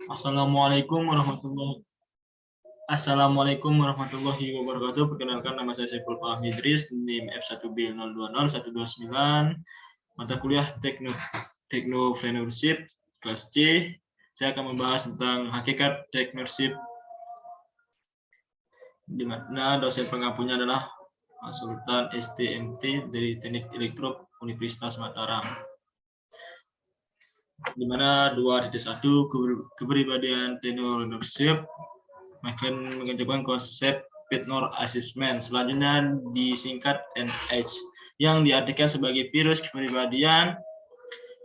Assalamualaikum warahmatullahi Assalamualaikum warahmatullahi wabarakatuh. Perkenalkan, nama saya Saiful Fahmi Idris, NIM F1B020129, mata kuliah Technopreneurship kelas C. Saya akan membahas tentang hakikat technopreneurship, di mana dosen pengampunya adalah Sultan STMT dari Teknik Elektro Universitas Mataram. Di mana 2.1 kepribadian technopreneurship akan mengajukan konsep Pitnor Assessment, selanjutnya disingkat NH, yang diartikan sebagai virus kepribadian,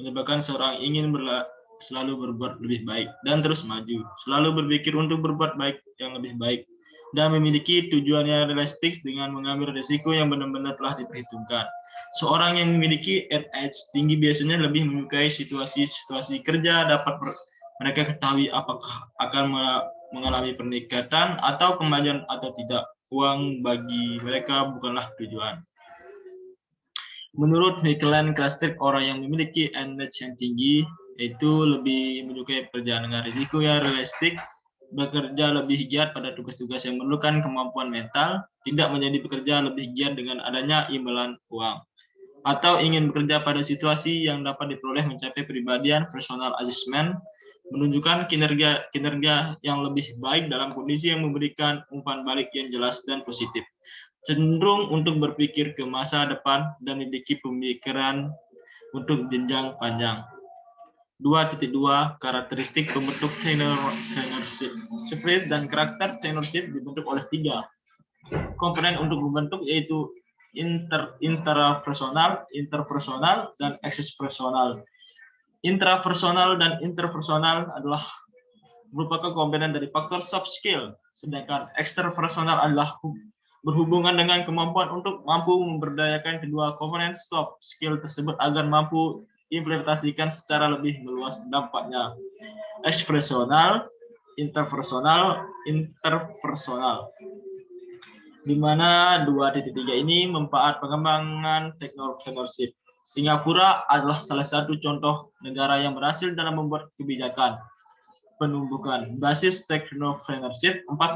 menyebabkan seorang ingin selalu berbuat lebih baik dan terus maju, selalu berpikir untuk berbuat baik yang lebih baik, dan memiliki tujuan yang realistis dengan mengambil risiko yang benar-benar telah diperhitungkan. Seorang yang memiliki NH tinggi biasanya lebih menyukai situasi kerja, dapat mereka ketahui apakah akan mengalami peningkatan atau kemajuan atau tidak. Uang bagi mereka bukanlah tujuan. Menurut Michelan Klaster, orang yang memiliki NH yang tinggi itu lebih menyukai pekerjaan dengan risiko yang realistik, bekerja lebih giat pada tugas-tugas yang memerlukan kemampuan mental, tidak menjadi pekerja lebih giat dengan adanya imbalan uang, atau ingin bekerja pada situasi yang dapat diperoleh mencapai kepribadian personal assessment, menunjukkan kinerja yang lebih baik dalam kondisi yang memberikan umpan balik yang jelas dan positif, cenderung untuk berpikir ke masa depan dan memiliki pemikiran untuk jenjang panjang. 2.2 Karakteristik pembentuk technopreneurship. Spirit dan karakter technopreneurship dibentuk oleh 3 komponen untuk membentuk, yaitu intrapersonal, interpersonal, dan extrapersonal. Intrapersonal dan interpersonal adalah merupakan komponen dari faktor soft skill, sedangkan extrapersonal adalah berhubungan dengan kemampuan untuk mampu memberdayakan kedua komponen soft skill tersebut agar mampu implementasikan secara lebih meluas dampaknya. Extrapersonal, interpersonal, interpersonal, di mana 2.3 ini manfaat pengembangan technopreneurship. Singapura adalah salah satu contoh negara yang berhasil dalam membuat kebijakan penumbukan basis technopreneurship 45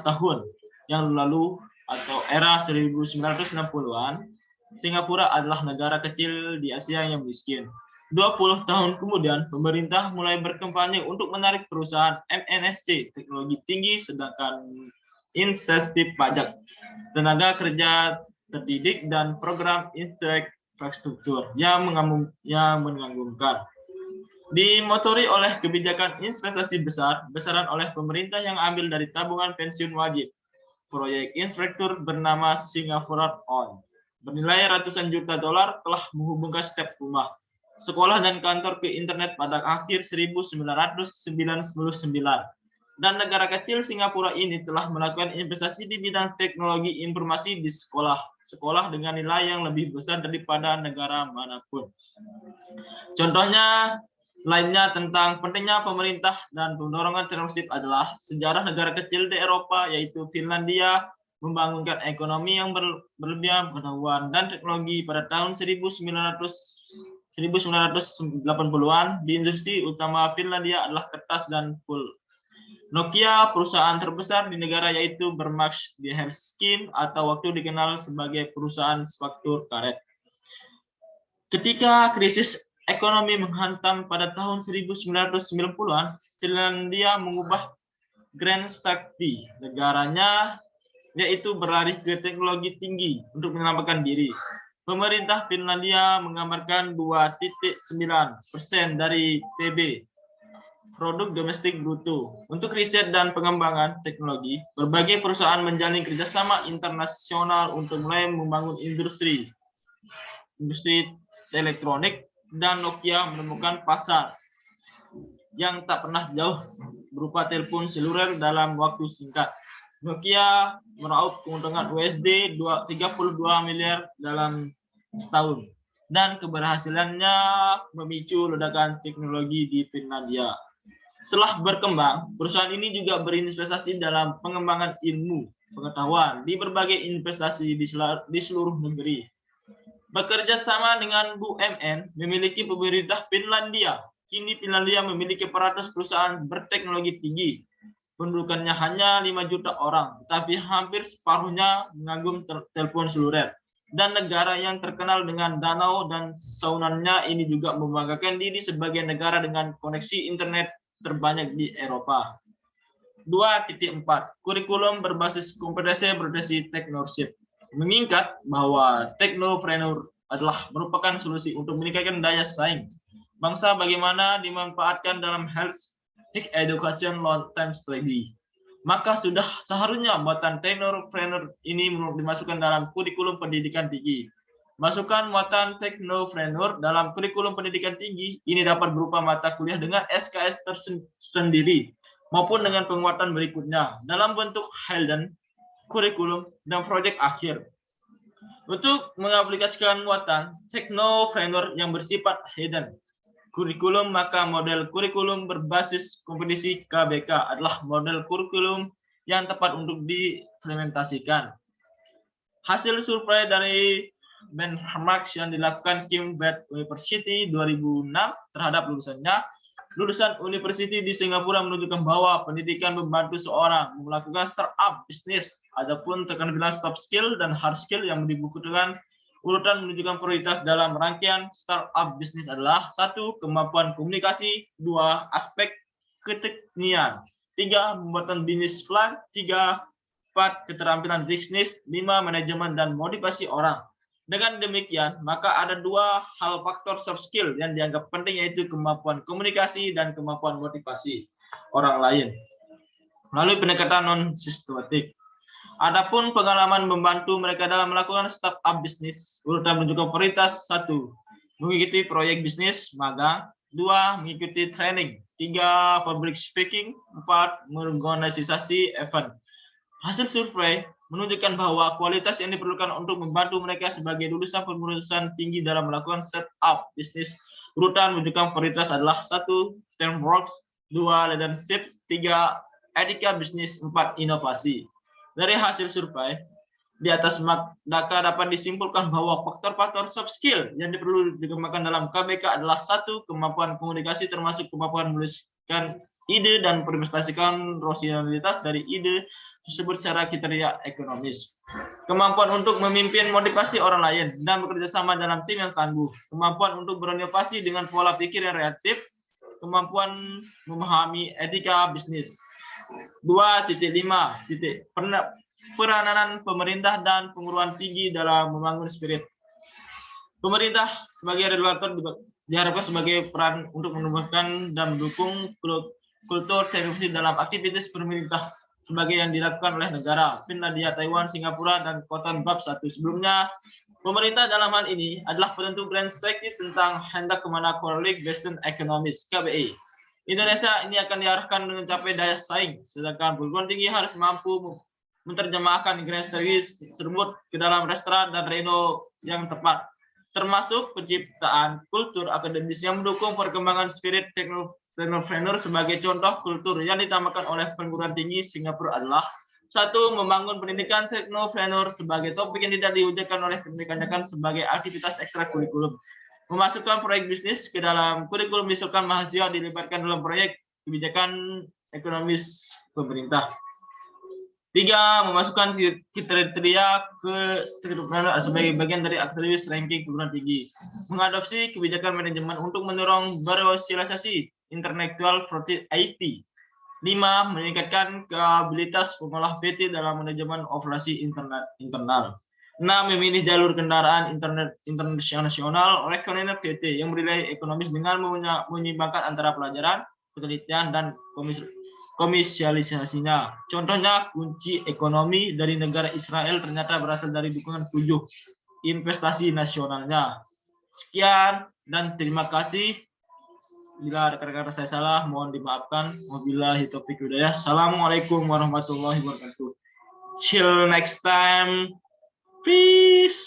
tahun yang lalu atau era 1960-an. Singapura adalah negara kecil di Asia yang miskin. 20 tahun kemudian, pemerintah mulai berkampanye untuk menarik perusahaan MNC teknologi tinggi, sedangkan insentif pajak, tenaga kerja terdidik, dan program infrastruktur yang mengagumkan. Dimotori oleh kebijakan investasi besaran oleh pemerintah yang ambil dari tabungan pensiun wajib. Proyek infrastruktur bernama Singapore On, bernilai ratusan juta dolar, telah menghubungkan setiap rumah, sekolah, dan kantor ke internet pada akhir 1999. Dan negara kecil Singapura ini telah melakukan investasi di bidang teknologi informasi di sekolah dengan nilai yang lebih besar daripada negara manapun. Contohnya lainnya tentang pentingnya pemerintah dan pendorongan technopreneurship adalah sejarah negara kecil di Eropa, yaitu Finlandia, membangunkan ekonomi yang berlebihan pengetahuan dan teknologi pada tahun 1980-an. Di industri utama Finlandia adalah kertas dan pulp. Nokia, perusahaan terbesar di negara, yaitu bermarkas di Helsinki atau waktu dikenal sebagai perusahaan spektur karet. Ketika krisis ekonomi menghantam pada tahun 1990-an, Finlandia mengubah grand strategi negaranya, yaitu berlari ke teknologi tinggi untuk menyelamatkan diri. Pemerintah Finlandia menggambarkan 2,9% dari PB, produk domestik bruto, untuk riset dan pengembangan teknologi. Berbagai perusahaan menjalin kerjasama internasional untuk mulai membangun industri elektronik, dan Nokia menemukan pasar yang tak pernah jauh berupa telepon seluler dalam waktu singkat. Nokia meraup keuntungan USD 32 miliar dalam setahun, dan keberhasilannya memicu ledakan teknologi di Finlandia. Setelah berkembang, perusahaan ini juga berinvestasi dalam pengembangan ilmu pengetahuan di berbagai investasi di seluruh negeri. Bekerja sama dengan BUMN, memiliki pemerintah Finlandia Kini Finlandia memiliki 400 perusahaan berteknologi tinggi. Pendudukannya hanya 5 juta orang, tetapi hampir separuhnya mengagum telepon seluler. Dan negara yang terkenal dengan danau dan saunanya ini juga membanggakan diri sebagai negara dengan koneksi internet terbanyak di Eropa. 2.4 Kurikulum berbasis kompetensi berbasis technoship. Mengingat bahwa technopreneur adalah merupakan solusi untuk meningkatkan daya saing bangsa bagaimana dimanfaatkan dalam health education long term strategy. Maka sudah seharusnya muatan technopreneur ini dimasukkan dalam kurikulum pendidikan tinggi. Masukkan muatan technopreneur dalam kurikulum pendidikan tinggi ini dapat berupa mata kuliah dengan SKS tersendiri maupun dengan penguatan berikutnya dalam bentuk hidden kurikulum dan proyek akhir. Untuk mengaplikasikan muatan technopreneur yang bersifat hidden kurikulum, maka model kurikulum berbasis kompetisi KBK adalah model kurikulum yang tepat untuk diimplementasikan. Hasil survei dari benchmark yang dilakukan Cambridge University 2006 terhadap lulusan university di Singapura menunjukkan bahwa pendidikan membantu seorang melakukan startup bisnis. Adapun tekan bilang soft skill dan hard skill yang dibukukan urutan menunjukkan prioritas dalam rangkaian startup bisnis adalah 1. Kemampuan komunikasi, 2. Aspek keteknian, 3. Pembuatan bisnis plan, 3. 4. Keterampilan bisnis, 5. Manajemen dan motivasi orang. Dengan demikian, maka ada 2 hal faktor soft skill yang dianggap penting, yaitu kemampuan komunikasi dan kemampuan motivasi orang lain melalui pendekatan non-sistematik. Adapun pengalaman membantu mereka dalam melakukan startup bisnis, urutan menunjukkan prioritas 1. Mengikuti proyek bisnis magang, 2. Mengikuti training, 3. Public speaking, 4. Mengorganisasi event. Hasil survei menunjukkan bahwa kualitas yang diperlukan untuk membantu mereka sebagai lulusan perguruan tinggi dalam melakukan startup bisnis, urutan menunjukkan prioritas adalah 1. Teamwork, 2. Leadership, 3. Etika bisnis, 4. Inovasi. Dari hasil survei di atas maka dapat disimpulkan bahwa faktor-faktor soft skill yang perlu dikembangkan dalam KBK adalah 1. Kemampuan komunikasi termasuk kemampuan menuliskan ide dan berinvestasikan rasionalitas dari ide tersebut secara kriteria ekonomis. Kemampuan untuk memimpin motivasi orang lain dan bekerja sama dalam tim yang tangguh. Kemampuan untuk berinovasi dengan pola pikir yang kreatif. Kemampuan memahami etika bisnis. 2.5 peranan pemerintah dan perguruan tinggi dalam membangun spirit. Pemerintah sebagai regulator diharapkan sebagai peran untuk menumbuhkan dan mendukung kultur teknologi dalam aktivitas pemerintah sebagai yang dilakukan oleh negara Finlandia, Taiwan, Singapura, dan Cotton Bab 1. Sebelumnya, pemerintah dalam hal ini adalah penentu grand strategy tentang hendak kemana Coalition Based Economies (KBE). Indonesia ini akan diarahkan mencapai daya saing, sedangkan perguruan tinggi harus mampu menerjemahkan grand strategy tersebut ke dalam restoran dan reno yang tepat, termasuk penciptaan kultur akademis yang mendukung perkembangan spirit technopreneur. Sebagai contoh kultur yang ditambahkan oleh perguruan tinggi Singapura adalah 1. Membangun pendidikan technopreneur sebagai topik yang tidak diwujudkan oleh pendidikan sebagai aktivitas ekstrakurikulum. Memasukkan proyek bisnis ke dalam kurikulum, misalkan mahasiswa dilibatkan dalam proyek kebijakan ekonomis pemerintah. 3. Memasukkan kriteria ke sebagai bagian dari aktivitas ranking perguruan tinggi. Mengadopsi kebijakan manajemen untuk mendorong bersosialisasi intelektual property IT. 5. Meningkatkan kapabilitas pengolah PT dalam manajemen operasi internal. 6. Memilih jalur kendaraan internet internasional rekonener PT yang bernilai ekonomis dengan menyeimbangkan antara pelajaran, penelitian, dan komisialisasinya. Contohnya, kunci ekonomi dari negara Israel ternyata berasal dari dukungan 7 investasi nasionalnya. Sekian dan terima kasih. Bila rekan-rekan saya salah, mohon dimaafkan. Wabillahi taufiq hidayah. Assalamualaikum warahmatullahi wabarakatuh. Till next time. Peace.